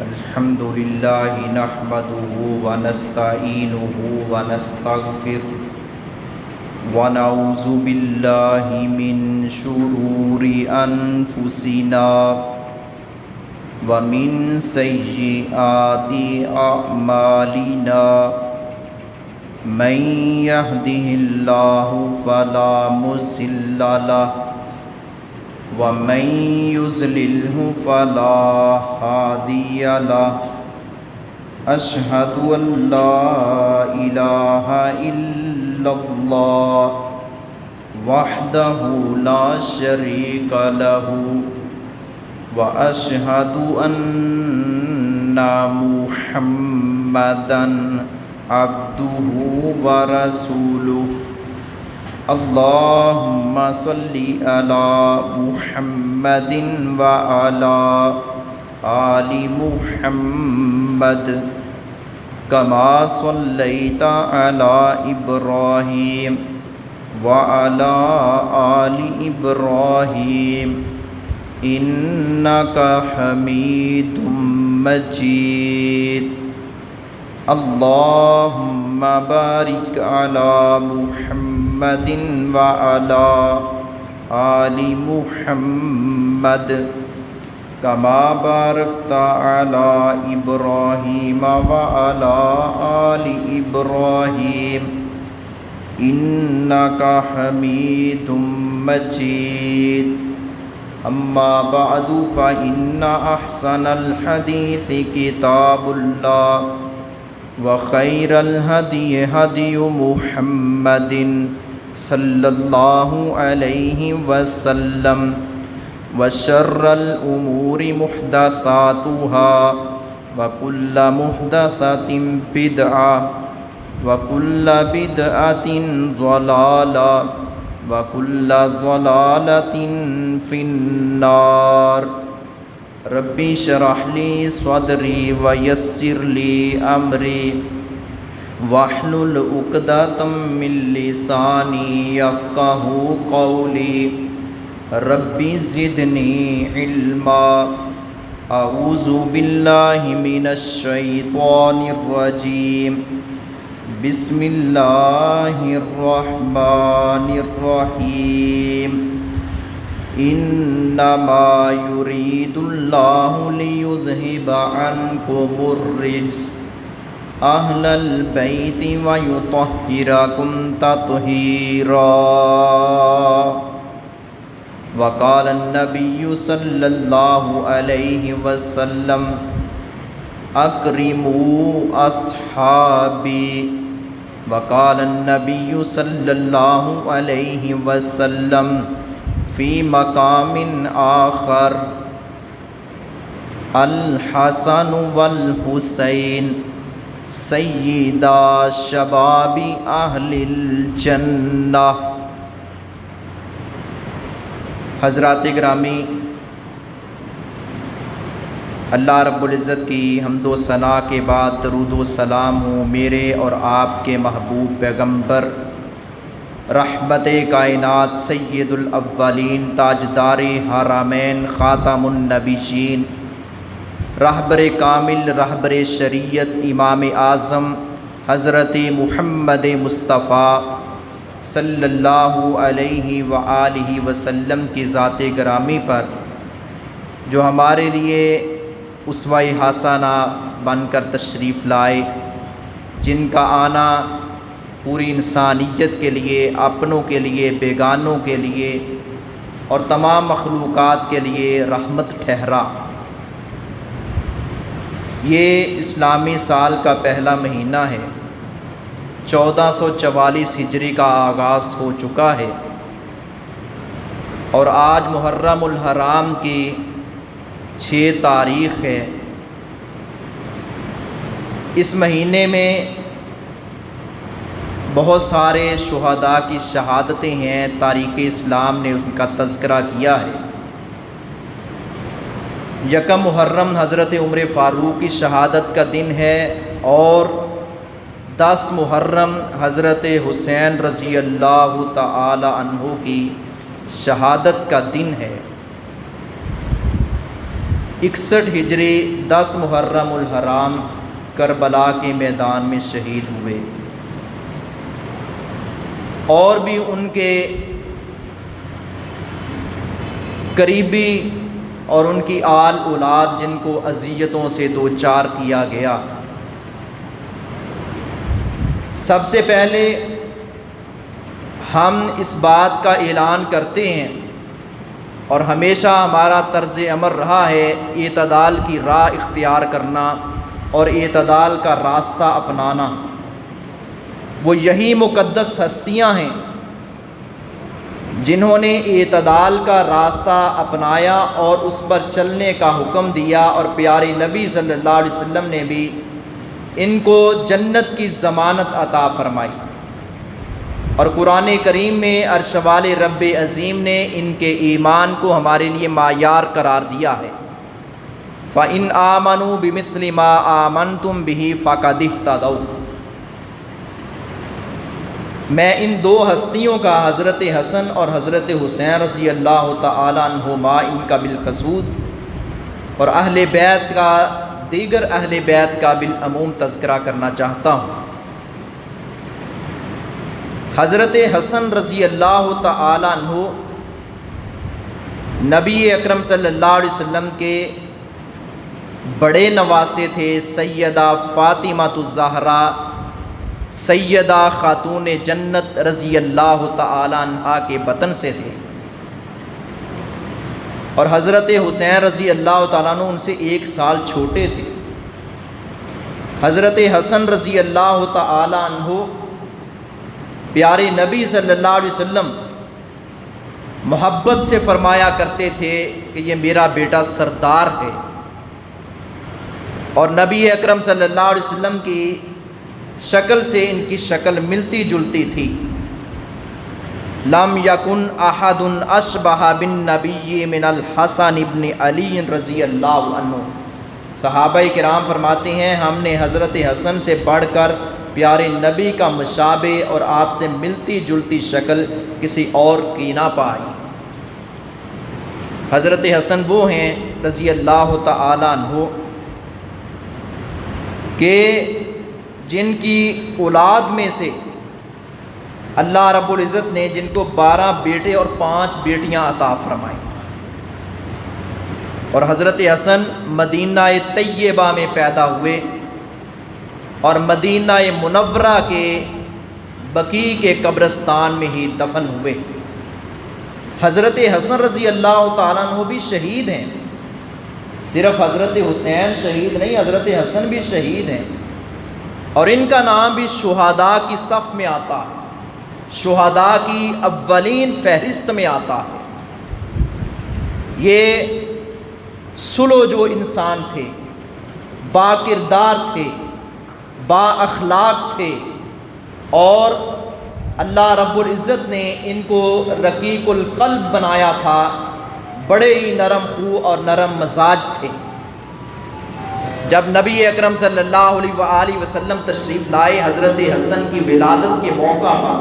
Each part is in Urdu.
الحمد لله نحمده ونستعينه ونستغفره ونعوذ بالله من شرور أنفسنا ومن سيئات أعمالنا من يهده الله فلا مضل له ومن يضلله فلا هادي له أشهد أن لا إله إلا الله وحده لا شريك له وأشهد أن محمدًا عبده ورسوله اللهم صل على محمد وعلى آل محمد كما صليت على إبراهيم وعلى آل إبراهيم إنك حميد مجيد اللهم بارك على محمد وعلى آل محمد كما باركت على إبراهيم وعلى آل إبراهيم إنك حميد مجيد أما بعد فإن أحسن الحديث كتاب الله وخير الهدي هدي محمد صلى الله عليه وسلم وشر الأمور محدثاتها وكل محدثة بدعة وكل بدعة ضلالة وكل ضلالة في النار ربی اشرح لی صدری ویسر لی امری واحلل عقدۃ من لسانی یفقہوا قولی ربی زدنی علما اعوذ باللہ من الشیطان الرجیم بسم اللہ الرحمن الرحیم انما يريد الله ليذهب عنكم الرجس اهل البيت ويطهركم تطهيرا وقال النبي صلى الله عليه وسلم اكرموا اصحابي وقال النبي صلى الله عليه وسلم فی مقام آخر الحسن والحسین سیدا شباب اہل الجنہ۔ حضرات گرامی، اللہ رب العزت کی حمد و ثنا کے بعد درود و سلام ہوں میرے اور آپ کے محبوب پیغمبر رحمت کائنات سید الاولین تاجدار حرمین خاتم النبیین رہبر کامل رہبر شریعت امام اعظم حضرت محمد مصطفیٰ صلی اللہ علیہ وآلہ وسلم کی ذات گرامی پر جو ہمارے لیے اسوہ حسنہ بن کر تشریف لائے، جن کا آنا پوری انسانیت کے لیے، اپنوں کے لیے، بیگانوں کے لیے اور تمام مخلوقات کے لیے رحمت ٹھہرا۔ یہ اسلامی سال کا پہلا مہینہ ہے، 1444 ہجری کا آغاز ہو چکا ہے اور آج محرم الحرام کی 6 تاریخ ہے۔ اس مہینے میں بہت سارے شہداء کی شہادتیں ہیں، تاریخ اسلام نے ان کا تذکرہ کیا ہے۔ یکم محرم حضرت عمر فاروق کی شہادت کا دن ہے اور 10 محرم حضرت حسین رضی اللہ تعالی عنہ کی شہادت کا دن ہے۔ 61 ہجری 10 محرم الحرام کربلا کے میدان میں شہید ہوئے، اور بھی ان کے قریبی اور ان کی آل اولاد جن کو اذیتوں سے دوچار کیا گیا۔ سب سے پہلے ہم اس بات کا اعلان کرتے ہیں، اور ہمیشہ ہمارا طرز عمل رہا ہے اعتدال کی راہ اختیار کرنا اور اعتدال کا راستہ اپنانا۔ وہ یہی مقدس ہستیاں ہیں جنہوں نے اعتدال کا راستہ اپنایا اور اس پر چلنے کا حکم دیا، اور پیارے نبی صلی اللہ علیہ وسلم نے بھی ان کو جنت کی ضمانت عطا فرمائی، اور قرآن کریم میں عرش والے رب عظیم نے ان کے ایمان کو ہمارے لیے معیار قرار دیا ہے۔ فَإِنْ آمَنُوا بِمِثْلِ مَا آمَنْتُمْ بِهِ فَقَدِ اهْتَدَوْا۔ میں ان دو ہستیوں کا، حضرت حسن اور حضرت حسین رضی اللہ تعالیٰ عنہما ان کا بالخصوص، اور اہل بیت کا، دیگر اہل بیت کا بالعموم تذکرہ کرنا چاہتا ہوں۔ حضرت حسن رضی اللہ تعالیٰ عنہ نبی اکرم صلی اللہ علیہ وسلم کے بڑے نواسے تھے۔ سیدہ فاطمہ الزہرا، سیدہ خاتون جنت رضی اللہ تعالیٰ عنہا کے بطن سے تھے، اور حضرت حسین رضی اللہ تعالیٰ عنہ ان سے 1 سال چھوٹے تھے۔ حضرت حسن رضی اللہ تعالیٰ عنہ پیارے نبی صلی اللہ علیہ وسلم محبت سے فرمایا کرتے تھے کہ یہ میرا بیٹا سردار ہے، اور نبی اکرم صلی اللہ علیہ وسلم کی شکل سے ان کی شکل ملتی جلتی تھی۔ لم یکن احد اشبہ بالنبی من الحسن ابن علی رضی اللہ عنہ۔ صحابہ کرام فرماتے ہیں ہم نے حضرت حسن سے بڑھ کر پیارے نبی کا مشابہ اور آپ سے ملتی جلتی شکل کسی اور کی نہ پائی۔ حضرت حسن وہ ہیں رضی اللہ تعالی عنہ کہ جن کی اولاد میں سے اللہ رب العزت نے جن کو 12 بیٹے اور 5 بیٹیاں عطا فرمائیں، اور حضرت حسن مدینہ طیبہ میں پیدا ہوئے اور مدینہ منورہ کے بقیع کے قبرستان میں ہی دفن ہوئے۔ حضرت حسن رضی اللہ تعالیٰ عنہ بھی شہید ہیں، صرف حضرت حسین شہید نہیں، حضرت حسن بھی شہید ہیں، اور ان کا نام بھی شہداء کی صف میں آتا ہے، شہداء کی اولین فہرست میں آتا ہے۔ یہ سلو جو انسان تھے، با کردار تھے، با اخلاق تھے، اور اللہ رب العزت نے ان کو رقیق القلب بنایا تھا، بڑے ہی نرم خو اور نرم مزاج تھے۔ جب نبی اکرم صلی اللہ علیہ وآلہ وسلم تشریف لائے حضرت حسن کی ولادت کے موقع پر،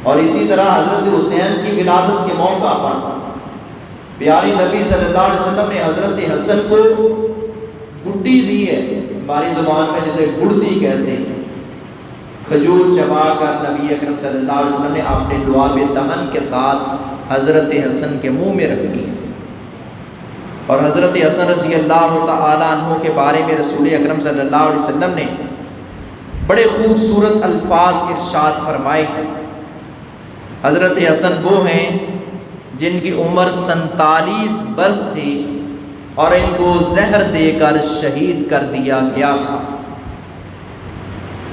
اور اسی طرح حضرت حسین کی ولادت کے موقع پر، پیارے نبی صلی اللہ علیہ وسلم نے حضرت حسن کو گڈی دی ہے، ہماری زبان میں جسے گڑتی کہتے ہیں، کھجور چبا کر نبی اکرم صلی اللہ علیہ وسلم نے اپنے لعاب دہن کے ساتھ حضرت حسن کے منہ میں رکھی ہے۔ اور حضرت حسن رضی اللہ تعالیٰ عنہ کے بارے میں رسول اکرم صلی اللہ علیہ وسلم نے بڑے خوبصورت الفاظ ارشاد فرمائے ہیں۔ حضرت حسن وہ ہیں جن کی عمر 47 برس تھی اور ان کو زہر دے کر شہید کر دیا گیا تھا۔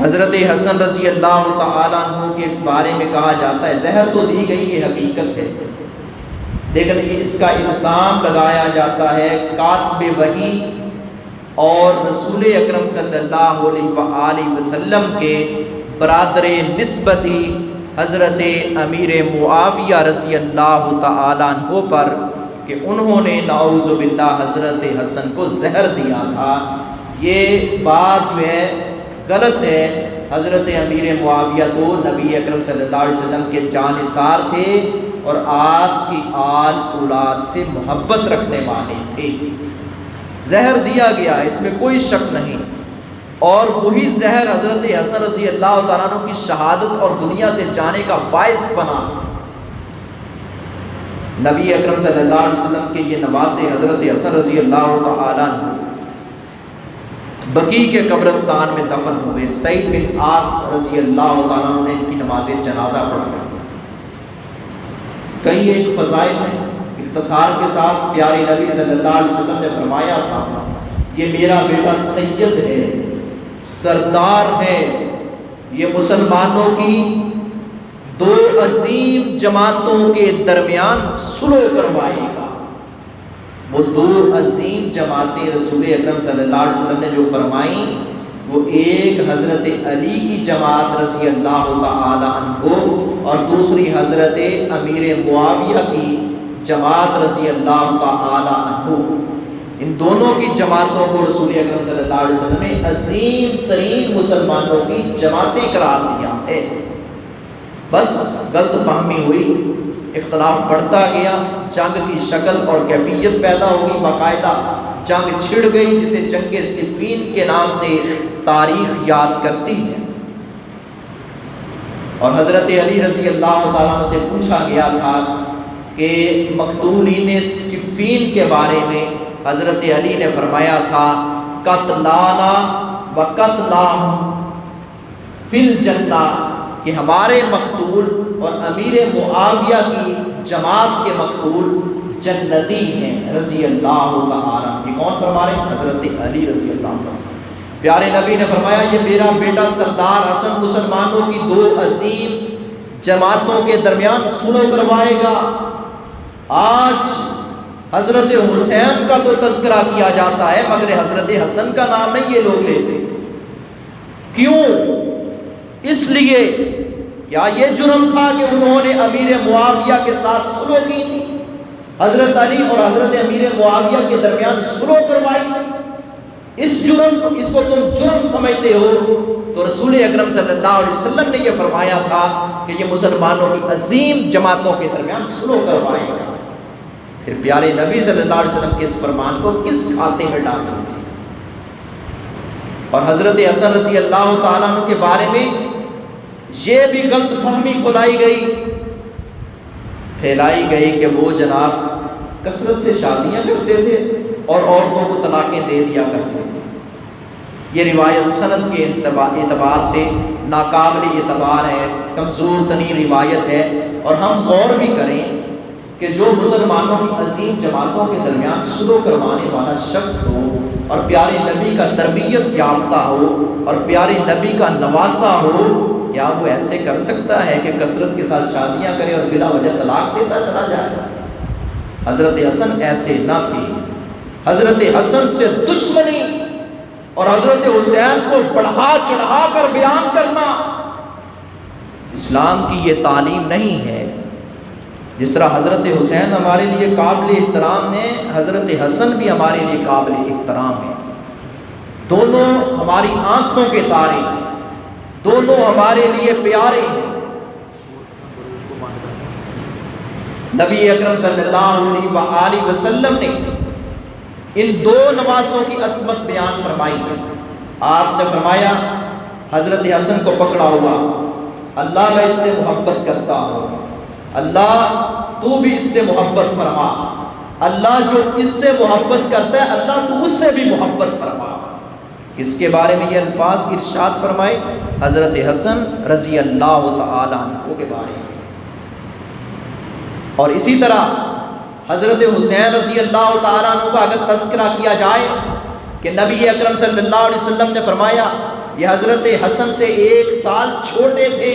حضرت حسن رضی اللہ تعالیٰ عنہ کے بارے میں کہا جاتا ہے، زہر تو دی گئی یہ حقیقت ہے، لیکن اس کا الزام لگایا جاتا ہے کاتب وحی اور رسول اکرم صلی اللہ علیہ وآلہ وسلم کے برادر نسبتی حضرت امیر معاویہ رضی اللہ تعالیٰ عنہ پر کہ انہوں نے نعوذ باللہ حضرت حسن کو زہر دیا تھا۔ یہ بات جو ہے غلط ہے۔ حضرت امیر معاویہ تو نبی اکرم صلی اللہ علیہ وسلم کے جانثار تھے، اور آپ کی آل اولاد سے محبت رکھنے والے تھے۔ زہر دیا گیا، اس میں کوئی شک نہیں، اور وہی زہر حضرت حسن رضی اللہ تعالیٰ عنہ کی شہادت اور دنیا سے جانے کا باعث بنا۔ نبی اکرم صلی اللہ علیہ وسلم کے یہ نواسے حضرت حسن رضی اللہ تعالیٰ عنہ بقیع کے قبرستان میں دفن ہوئے۔ سعید بن عاص رضی اللہ تعالیٰ عنہ نے ان کی نماز جنازہ پڑھا۔ کئی ایک فضائل میں اختصار کے ساتھ پیارے نبی صلی اللہ علیہ وسلم نے فرمایا تھا، یہ میرا بیٹا سید ہے، سردار ہے، یہ مسلمانوں کی دو عظیم جماعتوں کے درمیان صلح کروائے گا۔ وہ دو عظیم جماعتیں رسول اکرم صلی اللہ علیہ وسلم نے جو فرمائیں، وہ ایک حضرت علی کی جماعت رضی اللہ تعالی عنہ اور دوسری حضرت امیر معاویہ کی جماعت رضی اللہ تعالی عنہ، ان دونوں کی جماعتوں کو رسول اکرم صلی اللہ علیہ وسلم نے عظیم ترین مسلمانوں کی جماعتیں قرار دیا ہے۔ بس غلط فہمی ہوئی، اختلاف بڑھتا گیا، جنگ کی شکل اور کیفیت پیدا ہوگی، باقاعدہ جنگ چھڑ گئی جسے جنگ صفین کے نام سے تاریخ یاد کرتی ہے۔ اور حضرت علی رضی اللہ تعالیٰ عنہ سے پوچھا گیا تھا کہ مقتولین صفین کے بارے میں حضرت علی نے فرمایا تھا، قتلانا و قتلاہم فی الجنہ، کہ ہمارے مقتول اور امیر معاویہ کی جماعت کے مقتول جنتی ہیں رضی اللہ تعالیٰ۔ یہ کون فرما رہے ہیں؟ حضرت علی رضی اللہ تعالیٰ۔ پیارے نبی نے فرمایا، یہ میرا بیٹا سردار حسن مسلمانوں کی دو عظیم جماعتوں کے درمیان صلح کروائے گا۔ آج حضرت حسین کا تو تذکرہ کیا جاتا ہے مگر حضرت حسن کا نام نہیں یہ لوگ لیتے۔ کیوں؟ اس لیے کیا یہ جرم تھا کہ انہوں نے امیر معاویہ کے ساتھ صلح کی تھی؟ حضرت علی اور حضرت امیر معاویہ کے درمیان صلح کروائی تھی؟ اس کو تم جرم سمجھتے ہو تو رسول اکرم صلی اللہ علیہ وسلم نے یہ فرمایا تھا کہ یہ مسلمانوں کی عظیم جماعتوں کے درمیان صلح کروائے گا۔ پھر پیارے نبی صلی اللہ علیہ وسلم کے اس فرمان کو کس کھاتے میں ڈالیں گے؟ اور حضرت حسن رضی اللہ تعالیٰ عنہ کے بارے میں یہ بھی غلط فہمی پھیلائی گئی کہ وہ جناب کثرت سے شادیاں کرتے تھے اور عورتوں کو طلاقیں دے دیا کرتے تھے۔ یہ روایت سند کے اعتبار سے ناقابل اعتبار ہے، کمزور ترین روایت ہے، اور ہم غور بھی کریں کہ جو مسلمانوں کی عظیم جماعتوں کے درمیان صلح کروانے والا شخص ہو اور پیارے نبی کا تربیت یافتہ ہو اور پیارے نبی کا نواسا ہو، کیا وہ ایسے کر سکتا ہے کہ کثرت کے ساتھ شادیاں کرے اور بلا وجہ طلاق دیتا چلا جائے؟ حضرت حسن ایسے نہ تھے۔ حضرت حسن سے دشمنی اور حضرت حسین کو بڑھا چڑھا کر بیان کرنا اسلام کی یہ تعلیم نہیں ہے۔ جس طرح حضرت حسین ہمارے لیے قابل احترام ہے، حضرت حسن بھی ہمارے لیے قابل احترام ہے۔ دونوں ہماری آنکھوں کے تارے، دونوں ہمارے لیے پیارے ہیں۔ نبی اکرم صلی اللہ علیہ وسلم نے ان دو نواسوں کی عصمت بیان فرمائی ہے۔ آپ نے فرمایا، حضرت حسن کو پکڑا ہوا، اللہ میں اس سے محبت کرتا ہوں، اللہ تو بھی اس سے محبت فرما، اللہ جو اس سے محبت کرتا ہے اللہ تو اس سے بھی محبت فرما۔ اس کے بارے میں یہ الفاظ ارشاد فرمائے حضرت حسن رضی اللہ تعالیٰ عنہ کے بارے میں۔ اور اسی طرح حضرت حسین رضی اللہ تعالیٰ عنہ کا اگر تذکرہ کیا جائے کہ نبی اکرم صلی اللہ علیہ وسلم نے فرمایا یہ حضرت حسن سے 1 سال چھوٹے تھے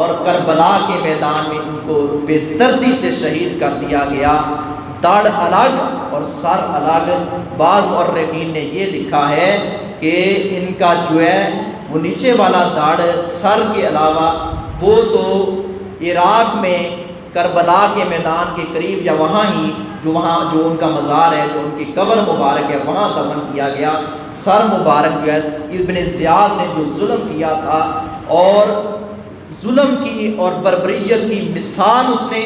اور کربلا کے میدان میں ان کو بے دردی سے شہید کر دیا گیا، داڑھ الگ اور سر الگ۔ بعض مورخین نے یہ لکھا ہے کہ ان کا جو ہے وہ نیچے والا داڑھ سر کے علاوہ وہ تو عراق میں کربلا کے میدان کے قریب یا وہاں ہی جو ان کا مزار ہے، جو ان کی قبر مبارک ہے، وہاں دفن کیا گیا۔ سر مبارک جو ہے ابن زیاد نے جو ظلم کیا تھا اور ظلم کی اور بربریت کی مثال اس نے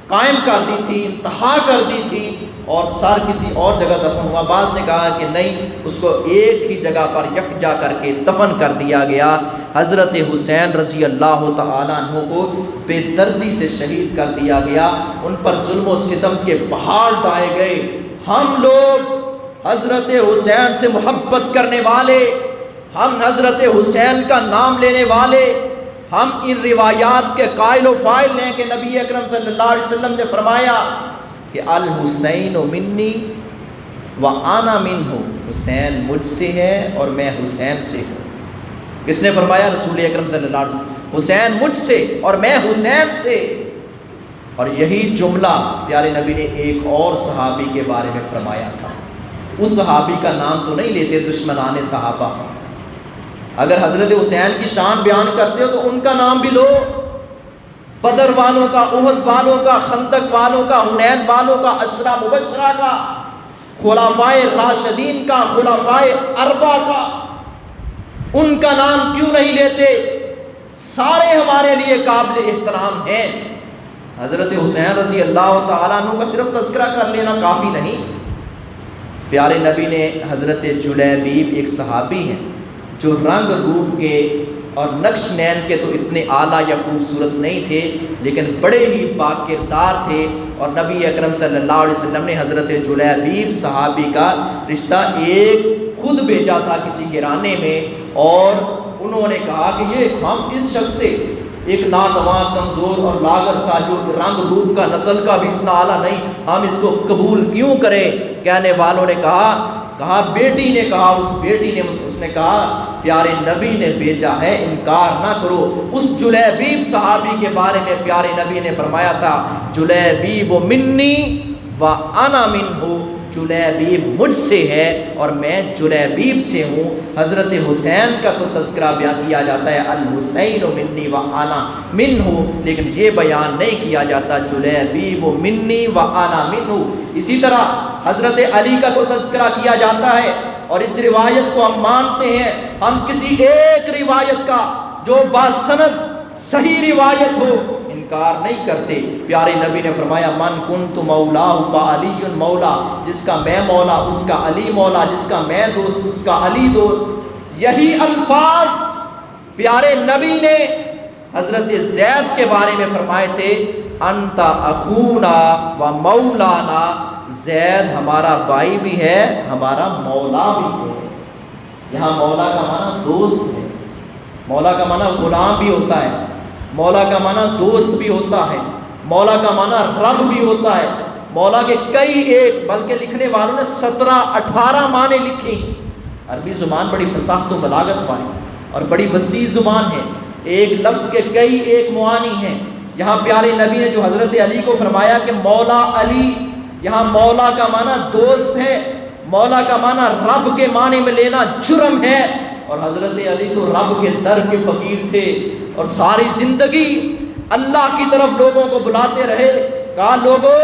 قائم کر دی تھی، انتہا کر دی تھی، اور سر کسی اور جگہ دفن ہوا۔ بعض نے کہا کہ نہیں، اس کو ایک ہی جگہ پر یکجا کر کے دفن کر دیا گیا۔ حضرت حسین رضی اللہ تعالیٰ عنہ کو بے دردی سے شہید کر دیا گیا، ان پر ظلم و ستم کے پہاڑ ڈھائے گئے۔ ہم لوگ حضرت حسین سے محبت کرنے والے، ہم حضرت حسین کا نام لینے والے، ہم ان روایات کے قائل و فاعل ہیں کہ نبی اکرم صلی اللہ علیہ وسلم نے فرمایا کہ الحسین منی و انا منہ، حسین مجھ سے ہے اور میں حسین سے ہوں۔ کس نے فرمایا؟ رسول اکرم صلی اللہ علیہ وسلم، حسین مجھ سے اور میں حسین سے۔ اور یہی جملہ پیارے نبی نے ایک اور صحابی کے بارے میں فرمایا تھا۔ اس صحابی کا نام تو نہیں لیتے دشمنان صحابہ، اگر حضرت حسین کی شان بیان کرتے ہو تو ان کا نام بھی لو، بدر والوں کا، احد والوں کا، خندق والوں کا، حنین والوں کا، عشرہ مبشرہ کا، خلفائے راشدین کا، خلفائے اربعہ کا، ان کا نام کیوں نہیں لیتے؟ سارے ہمارے لیے قابل احترام ہیں۔ حضرت حسین رضی اللہ تعالیٰ عنہ کا صرف تذکرہ کر لینا کافی نہیں۔ پیارے نبی نے حضرت جلیبیب، ایک صحابی ہیں جو رنگ روپ کے اور نقش نین کے تو اتنے اعلیٰ یا خوبصورت نہیں تھے، لیکن بڑے ہی باکردار تھے، اور نبی اکرم صلی اللہ علیہ وسلم نے حضرت جلیبیب صحابی کا رشتہ ایک خود بھیجا تھا کسی گھرانے میں، اور انہوں نے کہا کہ یہ ہم اس شخص سے، ایک ناتواں کمزور اور لاغر سا جو رنگ روپ کا نسل کا بھی اتنا اعلیٰ نہیں، ہم اس کو قبول کیوں کریں؟ کہنے والوں نے کہا بیٹی نے کہا، اس نے کہا پیارے نبی نے بھیجا ہے، انکار نہ کرو۔ اس جلیبیب صحابی کے بارے میں پیارے نبی نے فرمایا تھا جلیبیب منی و انا منہ، جلیبیب مجھ سے ہے اور میں جلیبیب سے ہوں۔ حضرت حسین کا تو تذکرہ بیان کیا جاتا ہے الحسین منی و انا منہ، لیکن یہ بیان نہیں کیا جاتا جلیبیب منی و انا منہ۔ اسی طرح حضرت علی کا تو تذکرہ کیا جاتا ہے، اور اس روایت کو ہم مانتے ہیں، ہم کسی ایک روایت کا جو باسند صحیح روایت ہو انکار نہیں کرتے۔ پیارے نبی نے فرمایا من کنت مولا فعلی مولا، جس کا میں مولا اس کا علی مولا، جس کا میں دوست اس کا علی دوست۔ یہی الفاظ پیارے نبی نے حضرت زید کے بارے میں فرمائے تھے انت اخونا و مولانا، زید ہمارا بھائی بھی ہے، ہمارا مولا بھی ہے۔ یہاں مولا کا معنی دوست ہے، مولا کا معنی غلام بھی ہوتا ہے، مولا کا معنی دوست بھی ہوتا ہے، مولا کا معنی رب بھی ہوتا ہے۔ مولا کے کئی ایک، بلکہ لکھنے والوں نے 17-18 معنی لکھی۔ عربی زبان بڑی فصاحت و بلاغت والی اور بڑی وسیع زبان ہے، ایک لفظ کے کئی ایک معانی ہیں۔ یہاں پیارے نبی نے جو حضرت علی کو فرمایا کہ مولا علی، یہاں مولا کا معنی دوست ہے، مولا کا معنی رب کے معنی میں لینا جرم ہے، اور حضرت علی تو رب کے در کے فقیر تھے، اور ساری زندگی اللہ کی طرف لوگوں کو بلاتے رہے۔ کہا لوگوں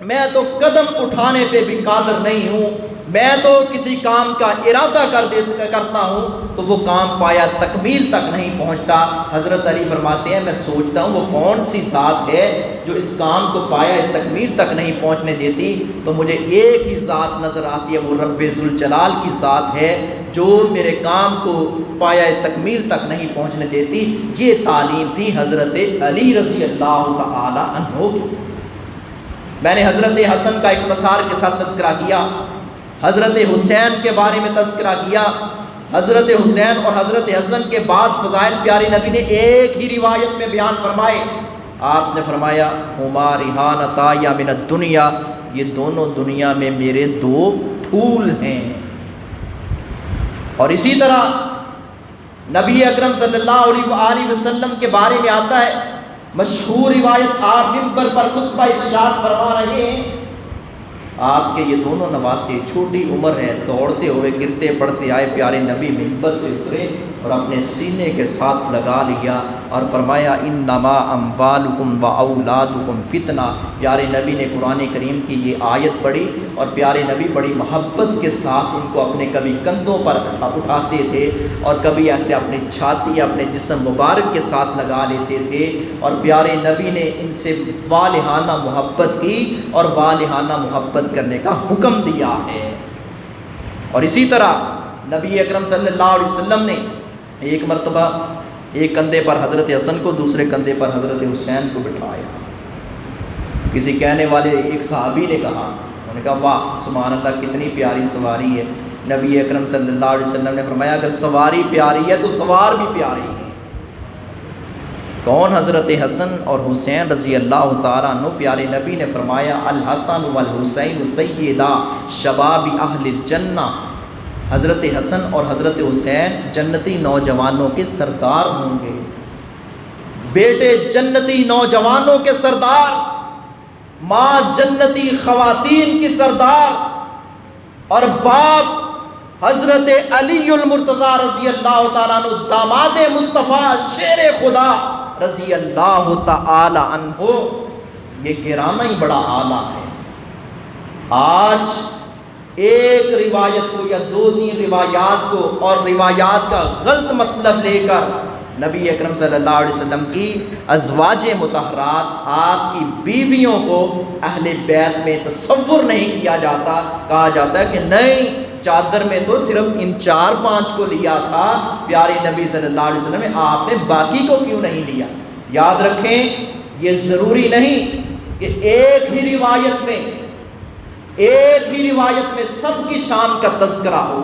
میں تو قدم اٹھانے پہ بھی قادر نہیں ہوں، میں تو کسی کام کا ارادہ کرتا ہوں تو وہ کام پایا تکمیل تک نہیں پہنچتا۔ حضرت علی فرماتے ہیں میں سوچتا ہوں وہ کون سی ذات ہے جو اس کام کو پایا تکمیل تک نہیں پہنچنے دیتی، تو مجھے ایک ہی ذات نظر آتی ہے، وہ رب ذوالجلال کی ذات ہے جو میرے کام کو پایا تکمیل تک نہیں پہنچنے دیتی۔ یہ تعلیم تھی حضرت علی رضی اللہ تعالی عنہ کی۔ میں نے حضرت حسن کا اختصار کے ساتھ تذکرہ کیا، حضرت حسین کے بارے میں تذکرہ کیا۔ حضرت حسین اور حضرت حسن کے بعض فضائل پیارے نبی نے ایک ہی روایت میں بیان فرمائے۔ آپ نے فرمایا ہما ریحانتا یا من الدنیا، یہ دونوں دنیا میں میرے دو پھول ہیں۔ اور اسی طرح نبی اکرم صلی اللہ علیہ وسلم کے بارے میں آتا ہے مشہور روایت، آپ ممبر پر خطبہ ارشاد فرما رہے ہیں، آپ کے یہ دونوں نواسے، چھوٹی عمر ہے، دوڑتے ہوئے گرتے پڑتے آئے، پیارے نبی ممبر سے اترے اور اپنے سینے کے ساتھ لگا لیا اور فرمایا انما اموالکم و اولادکم فتنہ۔ پیارے نبی نے قرآن کریم کی یہ آیت پڑھی اور پیارے نبی بڑی محبت کے ساتھ ان کو اپنے کبھی کندھوں پر اٹھاتے تھے اور کبھی ایسے اپنی چھاتی اپنے جسم مبارک کے ساتھ لگا لیتے تھے، اور پیارے نبی نے ان سے والہانہ محبت کی اور والہانہ محبت کرنے کا حکم دیا ہے۔ اور اسی طرح نبی اکرم صلی اللہ علیہ وسلم نے ایک مرتبہ ایک کندھے پر حضرت حسن کو دوسرے کندھے پر حضرت حسین کو بٹھایا۔ کسی کہنے والے ایک صحابی نے کہا، انہوں نے کہا واہ سبحان اللہ کتنی پیاری سواری ہے۔ نبی اکرم صلی اللہ علیہ وسلم نے فرمایا اگر سواری پیاری ہے تو سوار بھی پیاری ہے۔ کون؟ حضرت حسن اور حسین رضی اللہ تعالیٰ عنہ۔ پیارے نبی نے فرمایا الحسن والحسین سیدا شباب اہل الجنہ، حضرت حسن اور حضرت حسین جنتی نوجوانوں کے سردار ہوں گے، بیٹے جنتی نوجوانوں کے سردار، ماں جنتی خواتین کی سردار، اور باپ حضرت علی المرتضیٰ رضی اللہ تعالیٰ عنہ داماد مصطفیٰ شیر خدا رضی اللہ تعالی عنہ۔ یہ گرانا ہی بڑا اعلیٰ ہے۔ آج ایک روایت کو یا دو تین روایات کو اور روایات کا غلط مطلب لے کر نبی اکرم صلی اللہ علیہ وسلم کی ازواج مطہرات آپ کی بیویوں کو اہل بیت میں تصور نہیں کیا جاتا۔ کہا جاتا ہے کہ نہیں چادر میں تو صرف ان 4-5 کو لیا تھا، پیارے نبی صلی اللہ علیہ وسلم نے آپ نے باقی کو کیوں نہیں لیا؟ یاد رکھیں یہ ضروری نہیں کہ ایک ہی روایت میں سب کی شان کا تذکرہ ہو۔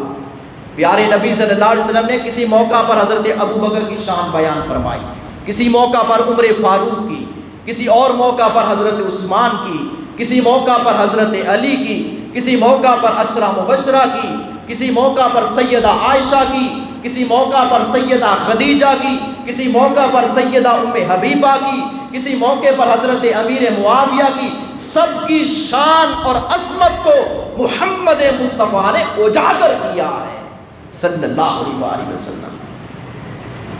پیارے نبی صلی اللہ علیہ وسلم نے کسی موقع پر حضرت ابو بکر کی شان بیان فرمائی، کسی موقع پر عمر فاروق کی، کسی اور موقع پر حضرت عثمان کی، کسی موقع پر حضرت علی کی، کسی موقع پر عشرہ مبشرہ کی، کسی موقع پر سیدہ عائشہ کی، کسی موقع پر سیدہ خدیجہ کی، کسی موقع پر سیدہ ام حبیبہ کی، کسی موقع پر حضرت امیر معاویہ کی۔ سب کی شان اور عظمت کو محمد مصطفیٰ نے اجاگر کیا ہے صلی اللہ علیہ وآلہ وسلم۔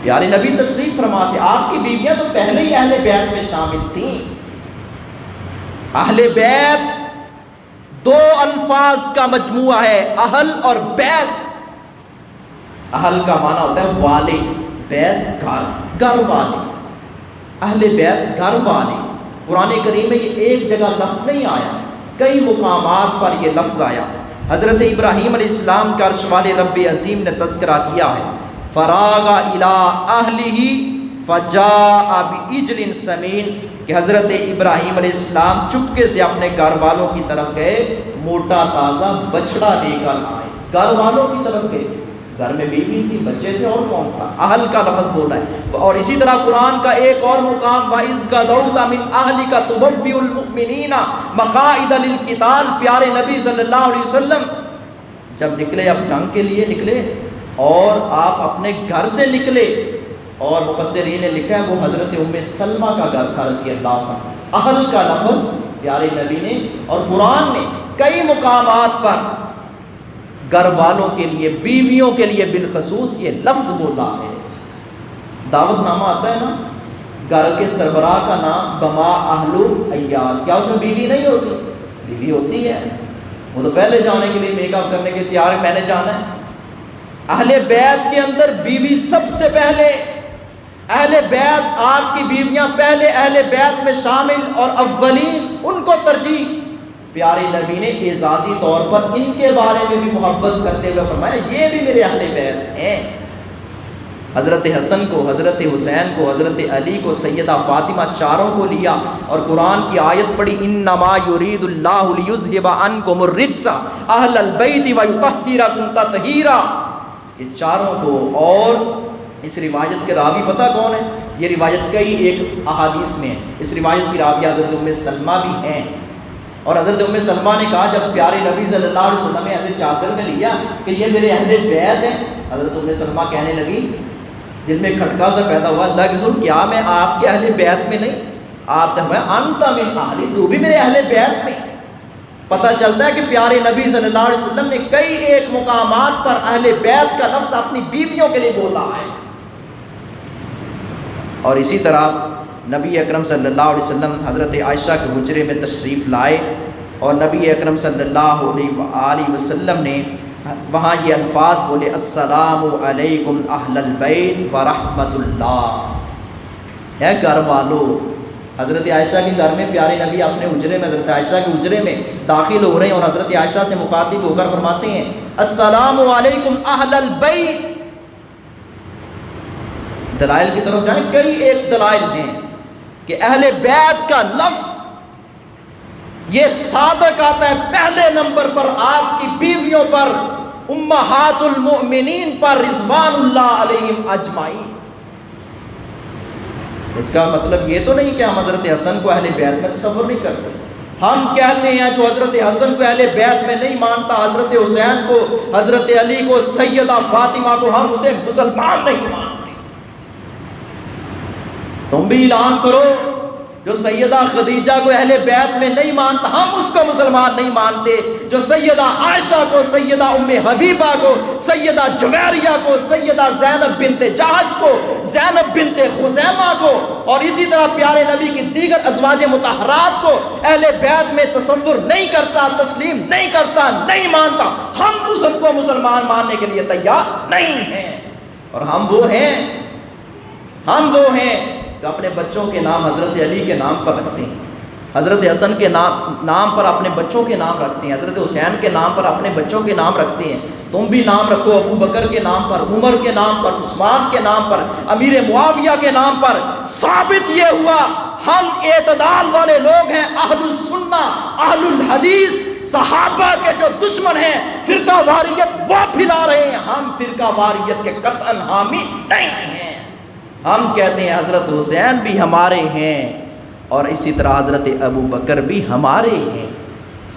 پیارے نبی تشریف فرما تھے، آپ کی بیویاں تو پہلے ہی اہل بیت میں شامل تھیں۔ اہل بیت 2 الفاظ کا مجموعہ ہے، اہل اور بیت۔ اہل کا معنی ہوتا ہے والے، بیت گھر والے، اہل بیت گھر والے۔ قرآن کریم میں یہ ایک جگہ لفظ نہیں آیا، کئی مقامات پر یہ لفظ آیا۔ حضرت ابراہیم علیہ السلام کا عرش والے رب عظیم نے تذکرہ کیا ہے، فراغ الی اہلہ فجاء بعجل سمین، کہ حضرت ابراہیم علیہ السلام چپکے سے اپنے گھر والوں کی طرف گئے، موٹا تازہ بچڑا لے کر آئے۔ گھر والوں کی طرف گئے، گھر میں بیوی تھی، بچے تھے، اور کون تھا؟ اہل کا لفظ بول رہا ہے۔ اور اسی طرح قرآن کا ایک اور مقام وَإِذْ غَدَوْتَ مِنْ أَهْلِكَ تُبَوِّئُ الْمُؤْمِنِينَ مَقَاعِدَ لِلْقِتَالِ۔ پیارے نبی صلی اللہ علیہ وسلم جب نکلے، اب جنگ کے لیے نکلے اور آپ اپنے گھر سے نکلے، اور مفسرین نے لکھا ہے وہ حضرت ام سلمہ کا گھر تھا رضی اللہ عنہ۔ اہل کا لفظ پیارے نبی نے اور قرآن نے کئی مقامات پر گھر والوں کے لیے، بیویوں کے لیے بالخصوص یہ لفظ بولا ہے۔ دعوت نامہ آتا ہے نا، گھر کے سربراہ کا نام بما اہل عیال، کیا اس میں بیوی نہیں ہوتی؟ بیوی ہوتی ہے، وہ تو پہلے جانے کے لیے میک اپ کرنے کے تیار ہے، میں نے جانا ہے۔ اہل بیت کے اندر بیوی سب سے پہلے، اہل بیت آپ کی بیویاں پہلے اہل بیت میں شامل اور اولین، ان کو ترجیح۔ پیارے نبی نے اعزازی طور پر ان کے بارے میں بھی محبت کرتے ہوئے فرمایا یہ بھی میرے اہل بیت ہیں۔ حضرت حسن کو، حضرت حسین کو، حضرت علی کو، سیدہ فاطمہ، چاروں کو لیا اور قرآن کی آیت پڑھی انما یرید اللہ لیذھب عنکم الرجس اہل البیت ویطہرکم تطہیرا۔ یہ چاروں کو، اور اس روایت کے راوی پتہ کون ہے؟ یہ روایت کئی ایک احادیث میں ہے۔ اس روایت کی راوی حضرت ام سلمہ بھی ہیں، اور حضرت ام سلمہ نے کہا جب پیارے نبی صلی اللہ علیہ وسلم نے ایسے چادر میں لیا کہ یہ میرے اہل بیت ہیں، حضرت ام سلمہ کہنے لگی، دل میں کھٹکا سا پیدا ہوا، اللہ کے رسول کیا میں آپ کے اہل بیت میں نہیں؟ آپ نے فرمایا انت من اہلی، تو بھی میرے اہل بیت میں۔ پتہ چلتا ہے کہ پیارے نبی صلی اللہ علیہ وسلم نے کئی ایک مقامات پر اہل بیت کا لفظ اپنی بیویوں کے لیے بولا ہے. اور اسی طرح نبی اکرم صلی اللہ علیہ وسلم حضرت عائشہ کے حجرے میں تشریف لائے اور نبی اکرم صلی اللہ علیہ وسلم نے وہاں یہ الفاظ بولے، السلام علیکم اہل البیت ورحمۃ اللہ. ہے گھر والوں، حضرت عائشہ کے گھر میں پیارے نبی اپنے حجرے میں حضرت عائشہ کے حجرے میں داخل ہو رہے ہیں اور حضرت عائشہ سے مخاطب ہو کر فرماتے ہیں السلام علیکم اہل البیت. دلائل کی طرف جائیں، کئی ایک دلائل ہیں کہ اہل بیت کا لفظ یہ صادق آتا ہے پہلے نمبر پر آپ کی بیویوں پر، امہات المؤمنین پر رضوان اللہ علیہم اجمعین. اس کا مطلب یہ تو نہیں کہ ہم حضرت حسن کو اہل بیت میں تصور نہیں کرتے. ہم کہتے ہیں جو حضرت حسن کو اہل بیت میں نہیں مانتا، حضرت حسین کو، حضرت علی کو، سیدہ فاطمہ کو، ہم اسے مسلمان نہیں مانتے. تم بھی اعلان کرو، جو سیدہ خدیجہ کو اہل بیت میں نہیں مانتا ہم اس کو مسلمان نہیں مانتے. جو سیدہ عائشہ کو، سیدہ ام حبیبہ کو، سیدہ جویریہ کو، سیدہ زینب بنت جحش کو، زینب بنت خزیمہ کو، اور اسی طرح پیارے نبی کی دیگر ازواج مطہرات کو اہل بیت میں تصور نہیں کرتا، تسلیم نہیں کرتا، نہیں مانتا، ہم اس کو مسلمان ماننے کے لیے تیار نہیں ہیں. اور ہم وہ ہیں جو اپنے بچوں کے نام حضرت علی کے نام پر رکھتے ہیں، حضرت حسن کے نام پر اپنے بچوں کے نام رکھتے ہیں، حضرت حسین کے نام پر اپنے بچوں کے نام رکھتے ہیں. تم بھی نام رکھو ابو بکر کے نام پر، عمر کے نام پر، عثمان کے نام پر، امیر معاویہ کے نام پر. ثابت یہ ہوا ہم اعتدال والے لوگ ہیں، اہل السنہ، اہل الحدیث. صحابہ کے جو دشمن ہیں فرقہ واریت وہ پھیلا رہے ہیں، ہم فرقہ واریت کے قطعاً حامی نہیں ہیں. ہم کہتے ہیں حضرت حسین بھی ہمارے ہیں اور اسی طرح حضرت ابو بکر بھی ہمارے ہیں،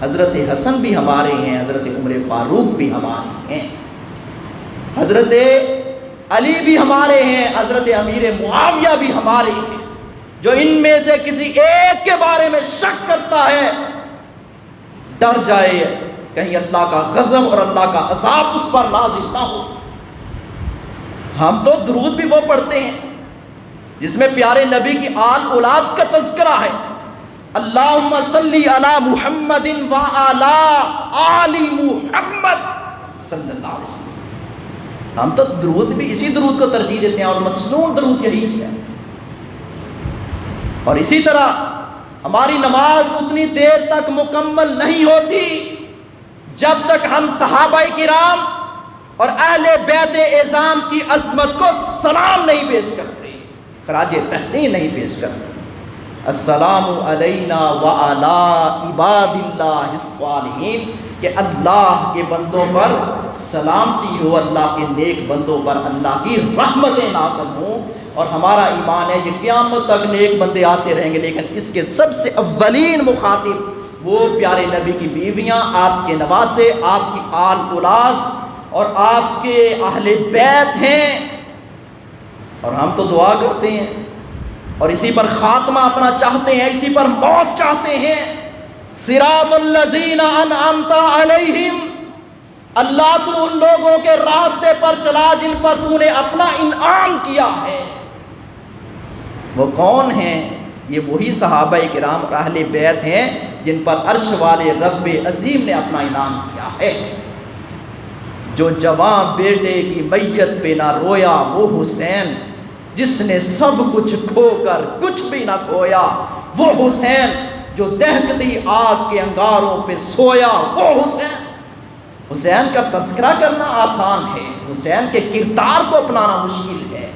حضرت حسن بھی ہمارے ہیں، حضرت عمر فاروق بھی ہمارے ہیں، حضرت علی بھی ہمارے ہیں، حضرت امیر معاویہ بھی ہمارے ہیں. جو ان میں سے کسی ایک کے بارے میں شک کرتا ہے ڈر جائے کہیں اللہ کا غضب اور اللہ کا عذاب اس پر نازل نہ ہو. ہم تو درود بھی وہ پڑھتے ہیں جس میں پیارے نبی کی آل اولاد کا تذکرہ ہے، اللہم صلی علی محمد و علی آل محمد صلی اللہ علیہ وسلم. ہم تو درود بھی اسی درود کو ترجیح دیتے ہیں اور مسنون درود یہی ہے. اور اسی طرح ہماری نماز اتنی دیر تک مکمل نہیں ہوتی جب تک ہم صحابہ کرام اور اہل بیت اعظام کی عظمت کو سلام نہیں پیش کرتے، خراج تحسین نہیں پیش کرتے. السلام علینا وعلی عباد اللہ الصالحین، کہ اللہ کے بندوں پر سلامتی ہو، اللہ کے نیک بندوں پر اللہ کی رحمتیں نازل ہوں. اور ہمارا ایمان ہے یہ قیامت تک نیک بندے آتے رہیں گے، لیکن اس کے سب سے اولین مخاطب وہ پیارے نبی کی بیویاں، آپ کے نواسے، آپ کی آل اولاد اور آپ کے اہل بیت ہیں. اور ہم تو دعا کرتے ہیں اور اسی پر خاتمہ اپنا چاہتے ہیں، اسی پر موت چاہتے ہیں. صراط الذین انعمت علیہم، اللہ تو ان لوگوں کے راستے پر چلا جن پر تو نے اپنا انعام کیا ہے. وہ کون ہیں؟ یہ وہی صحابہ کرام اور اہل بیت ہیں جن پر عرش والے رب عظیم نے اپنا انعام کیا ہے. جو جوان بیٹے کی میت پہ نہ رویا وہ حسین، جس نے سب کچھ کھو کر کچھ بھی نہ کھویا وہ حسین، جو دہکتی آگ کے انگاروں پہ سویا وہ حسین. حسین کا تذکرہ کرنا آسان ہے، حسین کے کردار کو اپنانا مشکل ہے.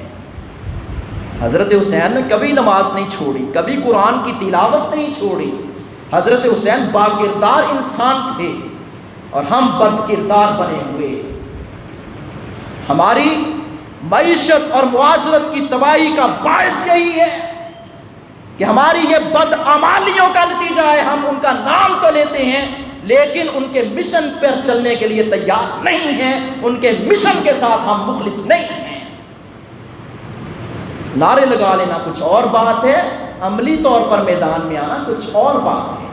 حضرت حسین نے کبھی نماز نہیں چھوڑی، کبھی قرآن کی تلاوت نہیں چھوڑی. حضرت حسین با کردار انسان تھے اور ہم بد کردار بنے ہوئے. ہماری معیشت اور معاشرت کی تباہی کا باعث یہی ہے کہ ہماری یہ بدعمالیوں کا نتیجہ ہے. ہم ان کا نام تو لیتے ہیں لیکن ان کے مشن پر چلنے کے لیے تیار نہیں ہیں، ان کے مشن کے ساتھ ہم مخلص نہیں ہیں. نعرے لگا لینا کچھ اور بات ہے، عملی طور پر میدان میں آنا کچھ اور بات ہے.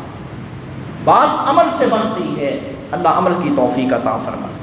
بات عمل سے بنتی ہے۔ اللہ عمل کی توفیق عطا فرمائے۔